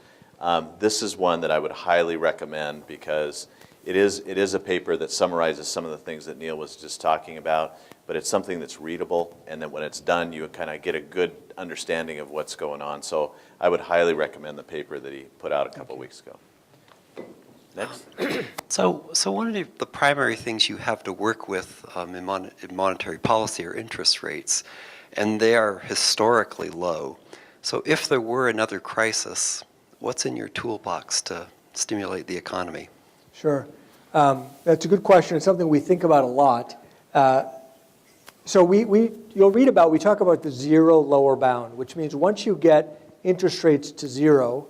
A: This is one that I would highly recommend because it is a paper that summarizes some of the things that Neel was just talking about, but it's something that's readable, and that when it's done, you kind of get a good understanding of what's going on. So I would highly recommend the paper that he put out a couple of weeks ago. Next.
L: So one of the primary things you have to work with in monetary policy are interest rates, and they are historically low. So if there were another crisis, what's in your toolbox to stimulate the economy?
B: Sure. That's a good question. It's something we think about a lot. So you'll read about, we talk about the zero lower bound, which means once you get interest rates to zero,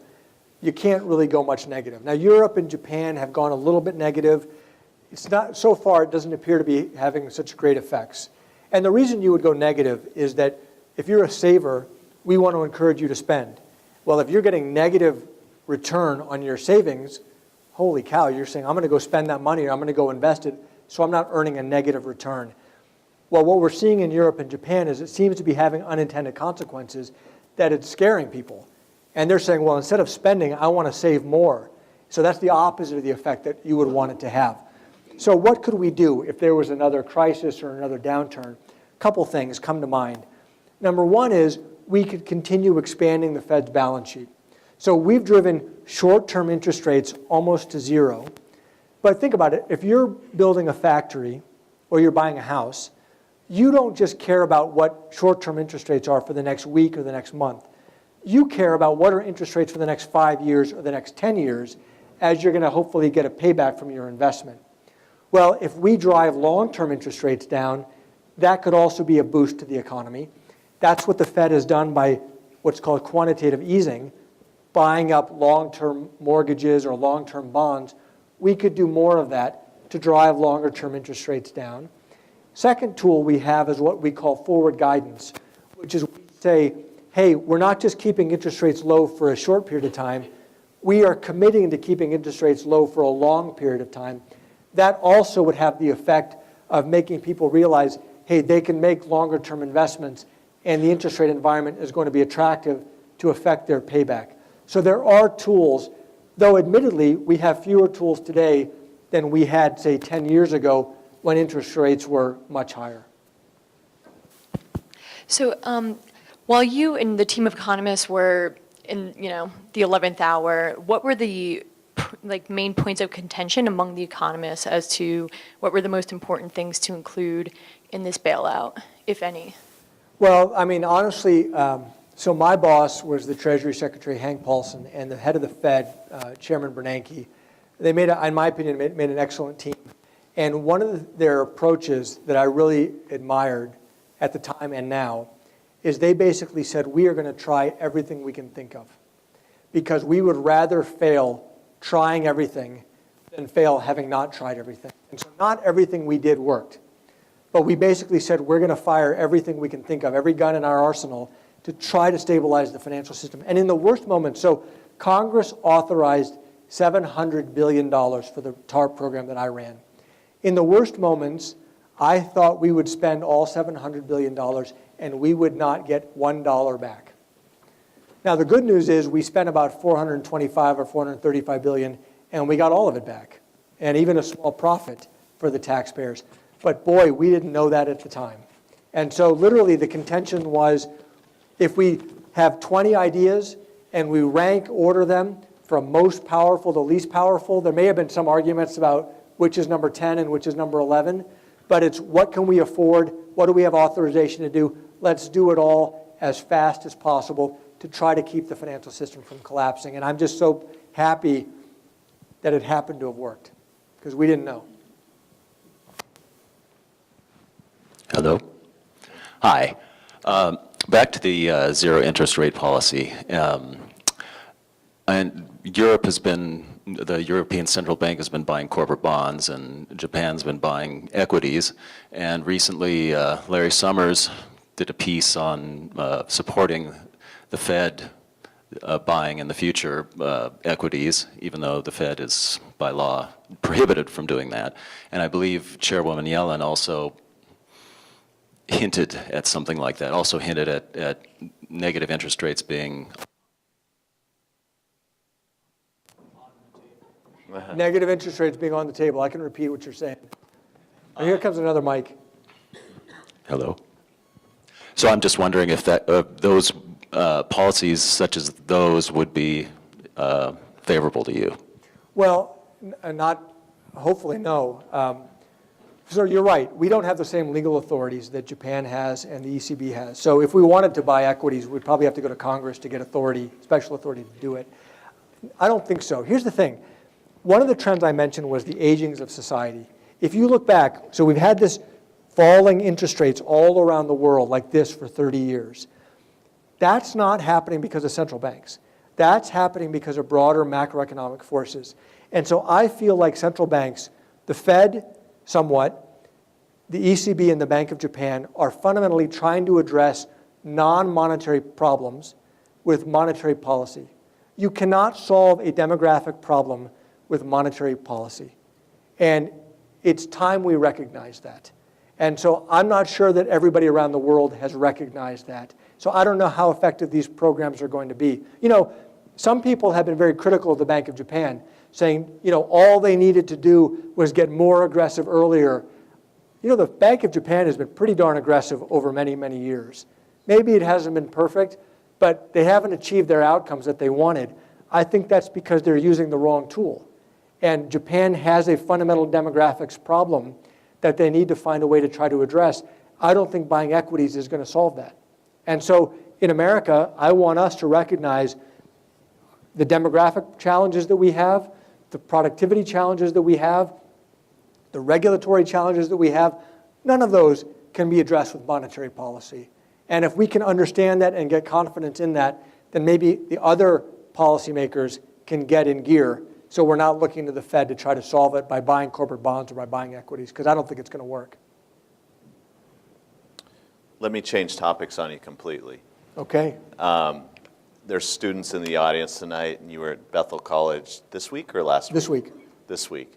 B: you can't really go much negative. Now, Europe and Japan have gone a little bit negative. It's not, so far, it doesn't appear to be having such great effects. And the reason you would go negative is that if you're a saver, we want to encourage you to spend. Well, if you're getting negative return on your savings, holy cow, you're saying, I'm going to go spend that money, or I'm going to go invest it, so I'm not earning a negative return. Well, what we're seeing in Europe and Japan is it seems to be having unintended consequences, that it's scaring people. And they're saying, well, instead of spending, I want to save more. So that's the opposite of the effect that you would want it to have. So what could we do if there was another crisis or another downturn? A couple things come to mind. Number one is we could continue expanding the Fed's balance sheet. So we've driven short-term interest rates almost to zero. But think about it. If you're building a factory or you're buying a house, you don't just care about what short-term interest rates are for the next week or the next month. You care about what are interest rates for the next 5 years or the next 10 years as you're going to hopefully get a payback from your investment. Well, if we drive long-term interest rates down, that could also be a boost to the economy. That's what the Fed has done by what's called quantitative easing, buying up long-term mortgages or long-term bonds. We could do more of that to drive longer-term interest rates down. Second tool we have is what we call forward guidance, which is we say, hey, we're not just keeping interest rates low for a short period of time. We are committing to keeping interest rates low for a long period of time. That also would have the effect of making people realize, hey, they can make longer-term investments, and the interest rate environment is going to be attractive to affect their payback. So there are tools, though admittedly, we have fewer tools today than we had, say, 10 years ago when interest rates were much higher.
M: So while you and the team of economists were in, the 11th hour, what were the main points of contention among the economists as to what were the most important things to include in this bailout, if any?
B: Well, I mean, honestly, so my boss was the Treasury Secretary, Hank Paulson, and the head of the Fed, Chairman Bernanke. They made, in my opinion, made an excellent team. And one of their approaches that I really admired at the time and now is they basically said, we are going to try everything we can think of because we would rather fail trying everything than fail having not tried everything. And so not everything we did worked. But we basically said we're going to fire everything we can think of, every gun in our arsenal, to try to stabilize the financial system. And in the worst moments, so Congress authorized $700 billion for the TARP program that I ran. In the worst moments, I thought we would spend all $700 billion and we would not get $1 back. Now, the good news is we spent about 425 or 435 billion, and we got all of it back, and even a small profit for the taxpayers. But boy, we didn't know that at the time. And so literally the contention was, if we have 20 ideas and we rank order them from most powerful to least powerful, there may have been some arguments about which is number 10 and which is number 11, but it's what can we afford, what do we have authorization to do, let's do it all as fast as possible to try to keep the financial system from collapsing. And I'm just so happy that it happened to have worked, because we didn't know.
N: Hello. Hi. Back to the zero interest rate policy. And Europe has been, the European Central Bank has been buying corporate bonds, and Japan's been buying equities. And recently, Larry Summers did a piece on supporting the Fed buying in the future equities, even though the Fed is by law prohibited from doing that. And I believe Chairwoman Yellen also hinted at something like that, also hinted at negative interest rates being...
B: Negative interest rates being on the table. I can repeat what you're saying. And here comes another mic.
N: Hello. So I'm just wondering if that those policies such as those would be favorable to you.
B: Well, hopefully no. So you're right. We don't have the same legal authorities that Japan has and the ECB has. So if we wanted to buy equities, we'd probably have to go to Congress to get authority, special authority to do it. I don't think so. Here's the thing. One of the trends I mentioned was the agings of society. If you look back, so we've had this falling interest rates all around the world like this for 30 years. That's not happening because of central banks. That's happening because of broader macroeconomic forces. And so I feel like central banks, the Fed somewhat, the ECB and the Bank of Japan are fundamentally trying to address non-monetary problems with monetary policy. You cannot solve a demographic problem with monetary policy. And it's time we recognize that. And so I'm not sure that everybody around the world has recognized that. So I don't know how effective these programs are going to be. You know, some people have been very critical of the Bank of Japan, saying, you know, all they needed to do was get more aggressive earlier. You know, the Bank of Japan has been pretty darn aggressive over many, many years. Maybe it hasn't been perfect, but they haven't achieved their outcomes that they wanted. I think that's because they're using the wrong tool. And Japan has a fundamental demographics problem that they need to find a way to try to address. I don't think buying equities is going to solve that. And so in America, I want us to recognize the demographic challenges that we have, the productivity challenges that we have, the regulatory challenges that we have. None of those can be addressed with monetary policy. And if we can understand that and get confidence in that, then maybe the other policymakers can get in gear, so we're not looking to the Fed to try to solve it by buying corporate bonds or by buying equities, because I don't think it's going to work.
A: Let me change topics on you completely.
B: Okay.
A: There's students in the audience tonight, and you were at Bethel College this week or last week?
B: This week.
A: This week.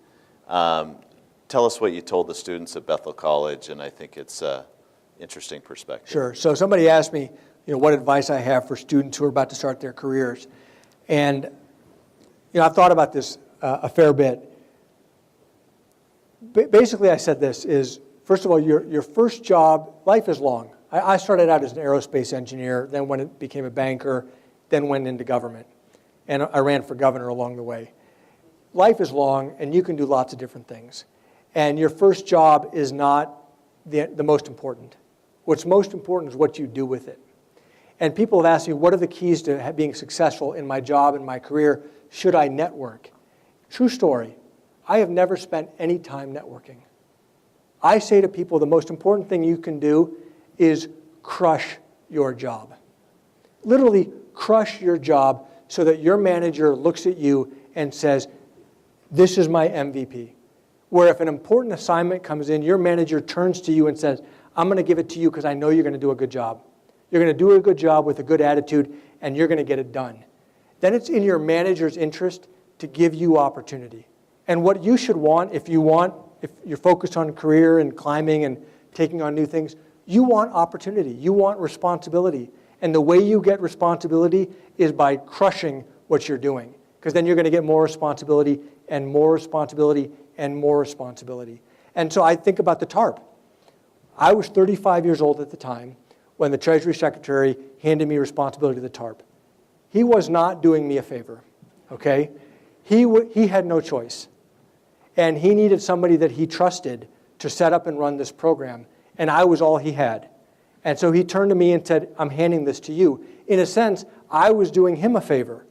A: Tell us what you told the students at Bethel College, and I think it's an interesting perspective.
B: Sure. So somebody asked me, you know, what advice I have for students who are about to start their careers. And, you know, I've thought about this a fair bit. Basically, I said this is, first of all, your first job, life is long. I started out as an aerospace engineer, then when it became a banker, then went into government. And I ran for governor along the way. Life is long, and you can do lots of different things. And your first job is not the most important. What's most important is what you do with it. And people have asked me, what are the keys to being successful in my job and my career? Should I network? True story. I have never spent any time networking. I say to people, the most important thing you can do is crush your job. Literally crush your job so that your manager looks at you and says, this is my MVP. Where if an important assignment comes in, your manager turns to you and says, I'm going to give it to you because I know you're going to do a good job. You're going to do a good job with a good attitude, and you're going to get it done. Then it's in your manager's interest to give you opportunity. And what you should want, if you're focused on career and climbing and taking on new things, you want opportunity. You want responsibility. And the way you get responsibility is by crushing what you're doing. Because then you're going to get more responsibility and more responsibility and more responsibility. And so I think about the TARP. I was 35 years old at the time when the Treasury Secretary handed me responsibility of the TARP. He was not doing me a favor, okay? He had no choice. And he needed somebody that he trusted to set up and run this program. And I was all he had. And so he turned to me and said, I'm handing this to you. In a sense, I was doing him a favor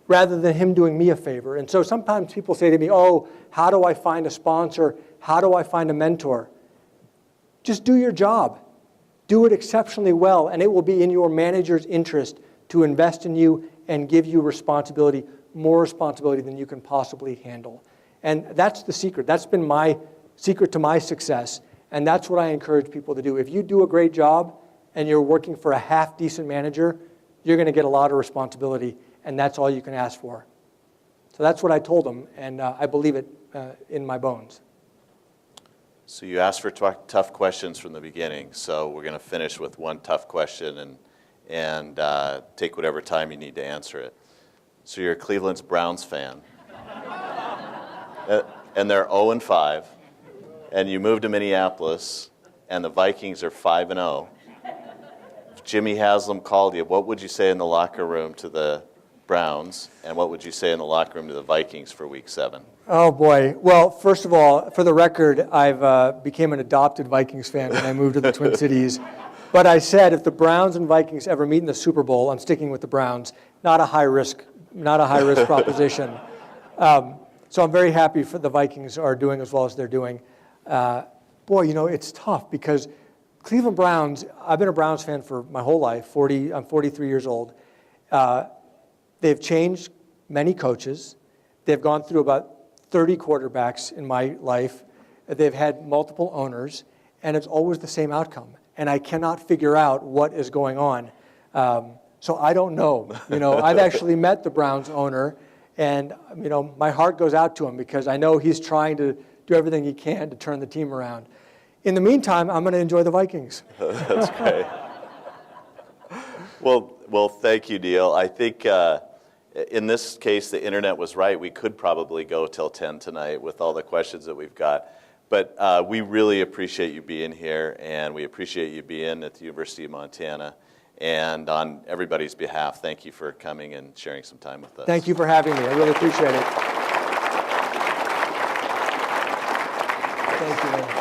B: rather than him doing me a favor. And so sometimes people say to me, oh, how do I find a sponsor? How do I find a mentor? Just do your job. Do it exceptionally well, and it will be in your manager's interest to invest in you and give you responsibility, more responsibility than you can possibly handle. And that's the secret. That's been my secret to my success, and that's what I encourage people to do. If you do a great job and you're working for a half-decent manager, you're going to get a lot of responsibility, and that's all you can ask for. So that's what I told them, and I believe it in my bones.
A: So you asked for tough questions from the beginning, so we're going to finish with one tough question and take whatever time you need to answer it. So you're a Cleveland Browns fan, and they're 0-5, and you moved to Minneapolis, and the Vikings are 5-0. If Jimmy Haslam called you, what would you say in the locker room to the Browns, and what would you say in the locker room to the Vikings for Week 7?
B: Oh, boy. Well, first of all, for the record, I've became an adopted Vikings fan when I moved to the Twin Cities. But I said if the Browns and Vikings ever meet in the Super Bowl, I'm sticking with the Browns. Not a high-risk proposition. So I'm very happy for the Vikings are doing as well as they're doing. Boy, you know, it's tough because Cleveland Browns, I've been a Browns fan for my whole life. I'm 43 years old. They've changed many coaches. They've gone through about 30 quarterbacks in my life. They've had multiple owners, and it's always the same outcome. And I cannot figure out what is going on. So I don't know. You know, I've actually met the Browns owner, and you know, my heart goes out to him because I know he's trying to do everything he can to turn the team around. In the meantime, I'm going to enjoy the Vikings.
A: That's great. Well, thank you, Neel. I think in this case, the internet was right. We could probably go till 10 tonight with all the questions that we've got. But we really appreciate you being here, and we appreciate you being at the University of Montana. And on everybody's behalf, thank you for coming and sharing some time with us.
B: Thank you for having me. I really appreciate it. Thank you, man.